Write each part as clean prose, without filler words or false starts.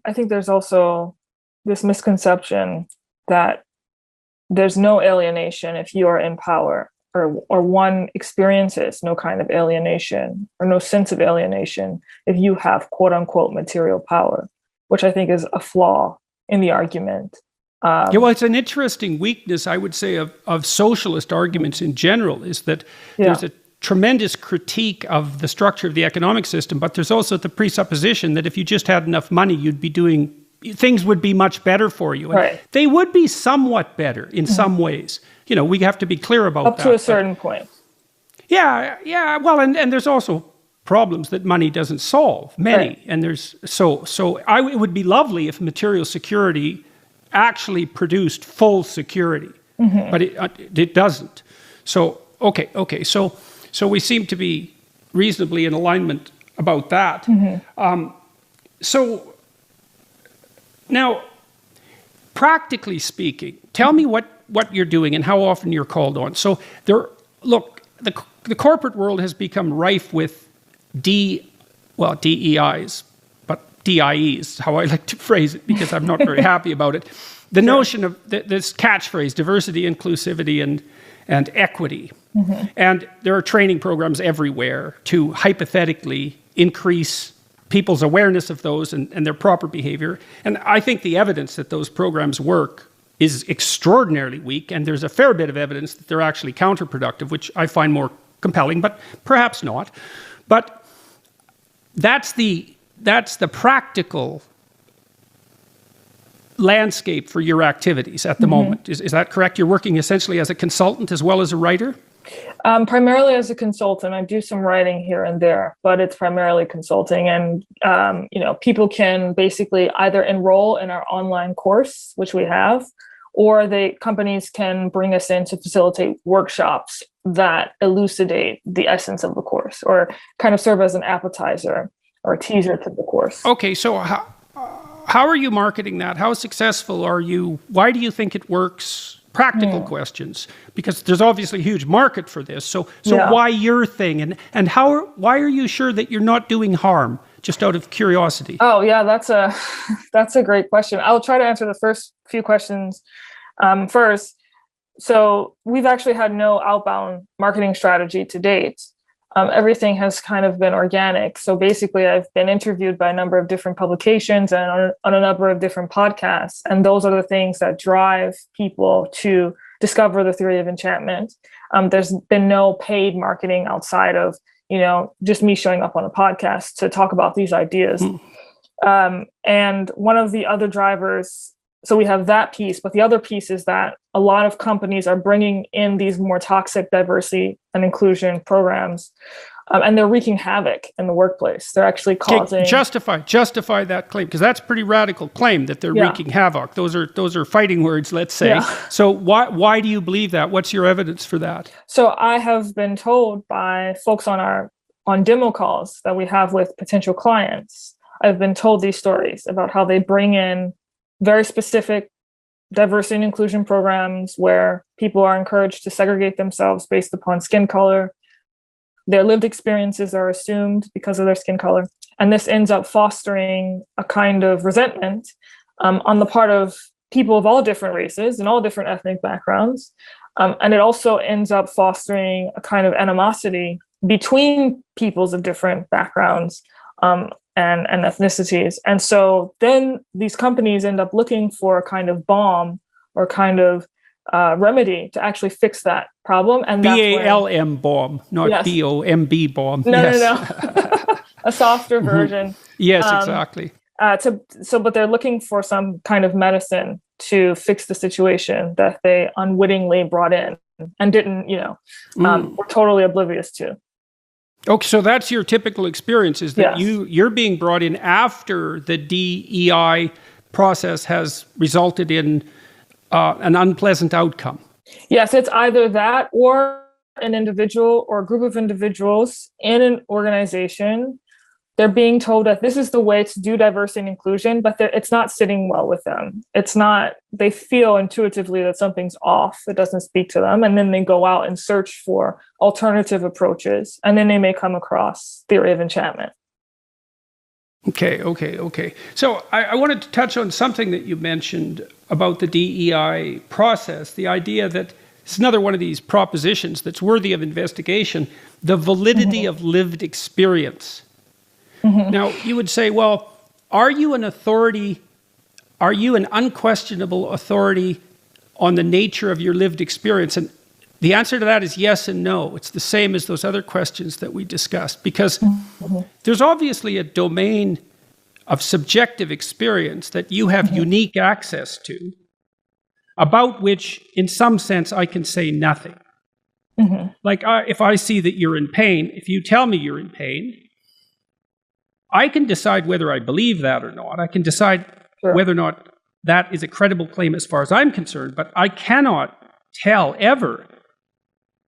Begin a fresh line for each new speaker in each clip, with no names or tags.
I think there's also this misconception that there's no alienation if you are in power, or one experiences no kind of alienation or no sense of alienation if you have quote unquote material power, which I think is a flaw in the argument.
Yeah, well, it's an interesting weakness, I would say, of socialist arguments in general, is that there's a tremendous critique of the structure of the economic system, but there's also the presupposition that if you just had enough money, things would be much better for you. And
right.
They would be somewhat better in some ways. You know, we have to be clear about that.
Up to a certain point.
Yeah. Well, and there's also problems that money doesn't solve, many.
Right.
And it would be lovely if material security actually produced full security, but it doesn't. So, okay. So we seem to be reasonably in alignment about that. So now, practically speaking, tell me what you're doing and how often you're called on. So the corporate world has become rife with DEIs, but DIEs, how I like to phrase it, because I'm not very happy about it. The notion of this catchphrase, diversity, inclusivity, and equity. And there are training programs everywhere to hypothetically increase people's awareness of those and their proper behavior. And I think the evidence that those programs work is extraordinarily weak, and there's a fair bit of evidence that they're actually counterproductive, which I find more compelling, but perhaps not. But that's the practical landscape for your activities at the moment. Is that correct? You're working essentially as a consultant as well as a writer?
Primarily as a consultant. I do some writing here and there, but it's primarily consulting. And, people can basically either enroll in our online course, which we have, or companies can bring us in to facilitate workshops that elucidate the essence of the course, or kind of serve as an appetizer or a teaser to the course.
Okay, so how are you marketing that? How successful are you? Why do you think it works? Practical questions, because there's obviously a huge market for this. So why your thing? And why are you sure that you're not doing harm, just out of curiosity?
Oh, yeah, that's a great question. I'll try to answer the first few questions first. So we've actually had no outbound marketing strategy to date. Everything has kind of been organic. So basically, I've been interviewed by a number of different publications and on a number of different podcasts. And those are the things that drive people to discover the theory of enchantment. There's been no paid marketing outside of, just me showing up on a podcast to talk about these ideas. And one of the other drivers, so we have that piece, but the other piece is that a lot of companies are bringing in these more toxic diversity and inclusion programs, and they're wreaking havoc in the workplace. They're actually causing...
Justify that claim, because that's a pretty radical claim that they're wreaking havoc. Those are fighting words, let's say. Yeah. So why do you believe that? What's your evidence for that?
So I have been told by folks on demo calls that we have with potential clients. I've been told these stories about how they bring in very specific diversity and inclusion programs where people are encouraged to segregate themselves based upon skin color. Their lived experiences are assumed because of their skin color. And this ends up fostering a kind of resentment on the part of people of all different races and all different ethnic backgrounds. And it also ends up fostering a kind of animosity between peoples of different backgrounds and ethnicities. And so then these companies end up looking for a kind of balm or kind of remedy to actually fix that problem. And
BALM bomb, not BOMB bomb.
No. A softer version.
Yes, exactly.
But they're looking for some kind of medicine to fix the situation that they unwittingly brought in and didn't, were totally oblivious to.
Okay, so that's your typical experience, is that you're being brought in after the DEI process has resulted in an unpleasant outcome.
Yes, it's either that or an individual or a group of individuals in an organization. They're being told that this is the way to do diversity and inclusion, but it's not sitting well with them. They feel intuitively that something's off, that doesn't speak to them. And then they go out and search for alternative approaches. And then they may come across theory of enchantment.
Okay. So I wanted to touch on something that you mentioned about the DEI process, the idea that it's another one of these propositions that's worthy of investigation, the validity of lived experience. Now, you would say, well, are you an authority? Are you an unquestionable authority on the nature of your lived experience? And the answer to that is yes and no. It's the same as those other questions that we discussed, because there's obviously a domain of subjective experience that you have unique access to, about which, in some sense, I can say nothing. Like, if I see that you're in pain, if you tell me you're in pain, I can decide whether I believe that or not. I can decide whether or not that is a credible claim as far as I'm concerned, but I cannot tell ever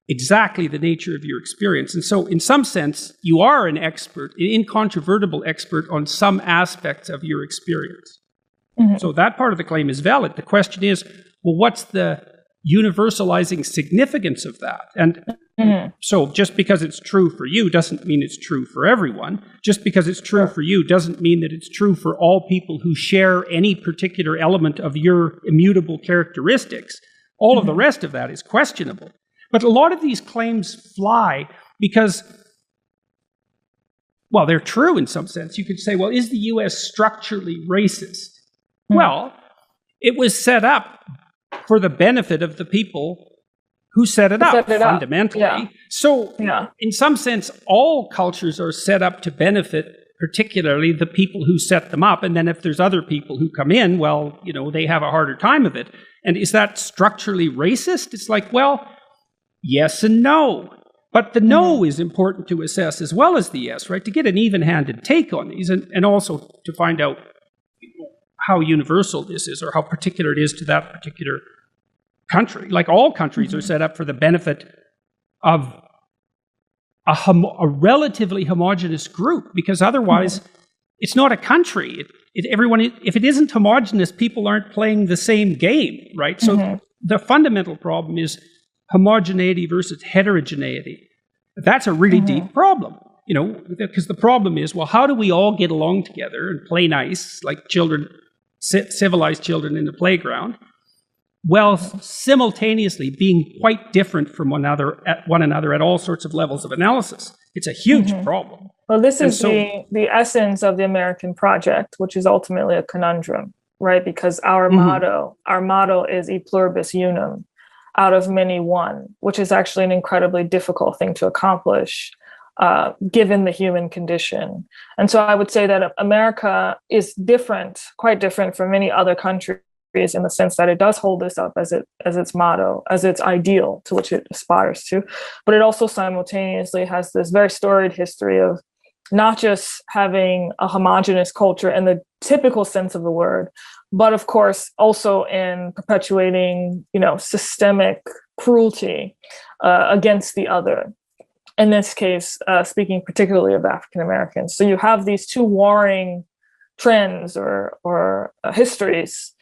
exactly the nature of your experience. And so, in some sense, you are an expert, an incontrovertible expert on some aspects of your experience. So that part of the claim is valid. The question is, well, what's the universalizing significance of that? And so just because it's true for you doesn't mean it's true for everyone. Just because it's true for you doesn't mean that it's true for all people who share any particular element of your immutable characteristics. All of the rest of that is questionable. But a lot of these claims fly because, well, they're true in some sense. You could say, well, is the U.S. structurally racist? Well, it was set up for the benefit of the people who set it up, fundamentally. So, in some sense, all cultures are set up to benefit particularly the people who set them up. And then if there's other people who come in, well, you know, they have a harder time of it. And is that structurally racist? It's like, well, yes and no. But the no is important to assess as well as the yes, right? To get an even-handed take on these and also to find out how universal this is or how particular it is to that particular country. Like all countries are set up for the benefit of a relatively homogenous group, because otherwise it's not a country. If it isn't homogenous, people aren't playing the same game, right? So the fundamental problem is homogeneity versus heterogeneity. That's a really deep problem, you know, because the problem is, well, how do we all get along together and play nice like children, civilized children in the playground, while simultaneously being quite different from one another at all sorts of levels of analysis? It's a huge problem.
Well, this is the essence of the American project, which is ultimately a conundrum, right? Because our motto is e pluribus unum, out of many one, which is actually an incredibly difficult thing to accomplish, given the human condition. And so I would say that America is different, quite different from many other countries, in the sense that it does hold this up as its motto, as its ideal to which it aspires to. But it also simultaneously has this very storied history of not just having a homogenous culture in the typical sense of the word, but of course also in perpetuating, you know, systemic cruelty against the other. In this case, speaking particularly of African Americans. So you have these two warring trends or histories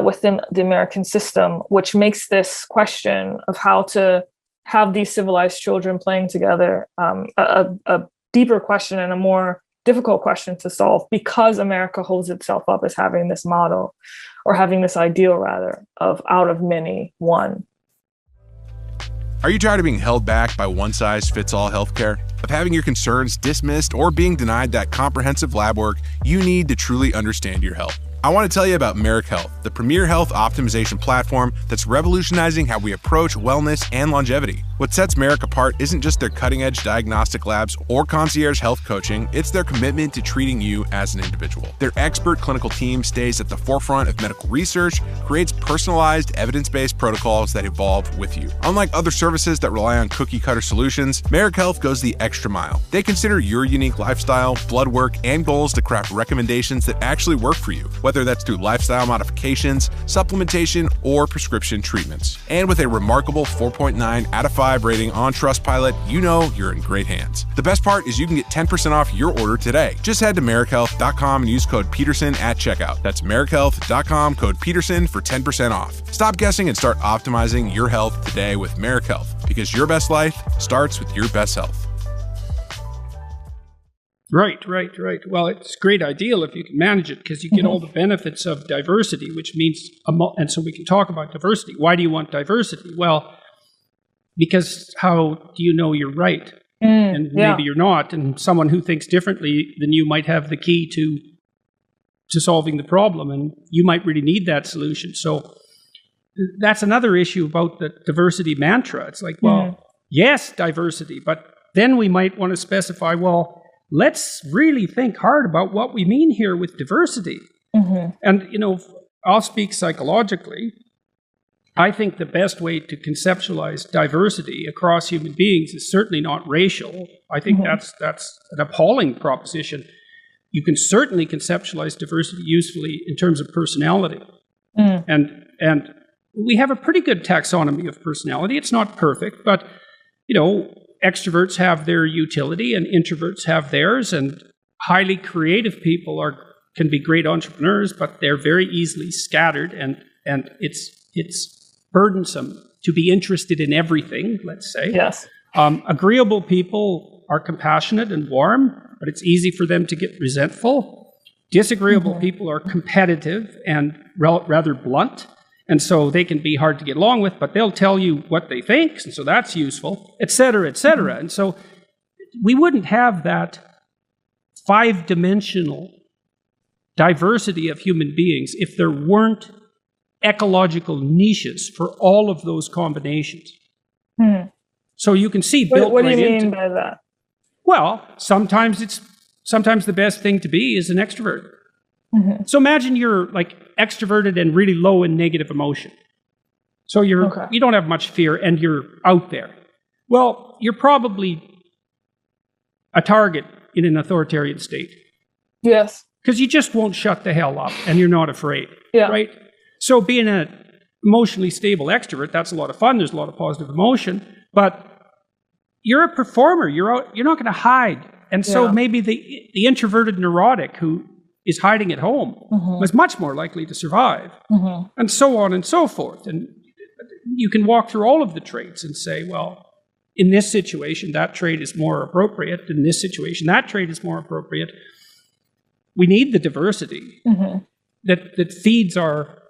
within the American system, which makes this question of how to have these civilized children playing together a deeper question and a more difficult question to solve, because America holds itself up as having this model, or having this ideal rather, of out of many, one.
Are you tired of being held back by one-size-fits-all healthcare? Of having your concerns dismissed or being denied that comprehensive lab work you need to truly understand your health? I want to tell you about Merrick Health, the premier health optimization platform that's revolutionizing how we approach wellness and longevity. What sets Merrick apart isn't just their cutting-edge diagnostic labs or concierge health coaching, it's their commitment to treating you as an individual. Their expert clinical team stays at the forefront of medical research, creates personalized, evidence-based protocols that evolve with you. Unlike other services that rely on cookie-cutter solutions, Merrick Health goes the extra mile. They consider your unique lifestyle, blood work, and goals to craft recommendations that actually work for you, whether that's through lifestyle modifications, supplementation, or prescription treatments. And with a remarkable 4.9 out of 5 rating on Trustpilot, you know you're in great hands. The best part is you can get 10% off your order today. Just head to MerrickHealth.com and use code Peterson at checkout. That's MerrickHealth.com, code Peterson for 10% off. Stop guessing and start optimizing your health today with Merrick Health, because your best life starts with your best health.
Right. Well, it's a great ideal if you can manage it because you get all the benefits of diversity, which means, and so we can talk about diversity. Why do you want diversity? Well, because how do you know you're right? And maybe you're not. And someone who thinks differently than you might have the key to solving the problem. And you might really need that solution. So that's another issue about the diversity mantra. It's like, well, yes, diversity, but then we might want to specify, well, let's really think hard about what we mean here with diversity. And, I'll speak psychologically. I think the best way to conceptualize diversity across human beings is certainly not racial. I think that's an appalling proposition. You can certainly conceptualize diversity usefully in terms of personality. And we have a pretty good taxonomy of personality. It's not perfect, but, extroverts have their utility and introverts have theirs, and highly creative people can be great entrepreneurs, but they're very easily scattered, and it's burdensome to be interested in everything, let's say.
Yes.
Agreeable people are compassionate and warm, but it's easy for them to get resentful. Disagreeable people are competitive and rather blunt, and so they can be hard to get along with, but they'll tell you what they think, and so that's useful, et cetera, et cetera. And so we wouldn't have that 5-dimensional diversity of human beings if there weren't ecological niches for all of those combinations. So you can see built
what do you
right
mean
into,
by that?
Well, sometimes the best thing to be is an extrovert. So imagine you're like extroverted and really low in negative emotion. So you don't have much fear and you're out there. Well, you're probably a target in an authoritarian state.
Yes.
Because you just won't shut the hell up and you're not afraid.
Yeah.
Right? So being an emotionally stable extrovert, that's a lot of fun. There's a lot of positive emotion. But you're a performer. You're not going to hide. And so maybe the introverted neurotic who is hiding at home was much more likely to survive. And so on and so forth. And you can walk through all of the traits and say, well, in this situation, that trait is more appropriate. In this situation, that trait is more appropriate. We need the diversity that feeds our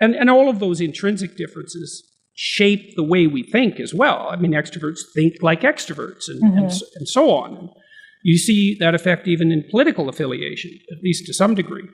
and all of those intrinsic differences shape the way we think as well. I mean, extroverts think like extroverts and so on. You see that effect even in political affiliation, at least to some degree.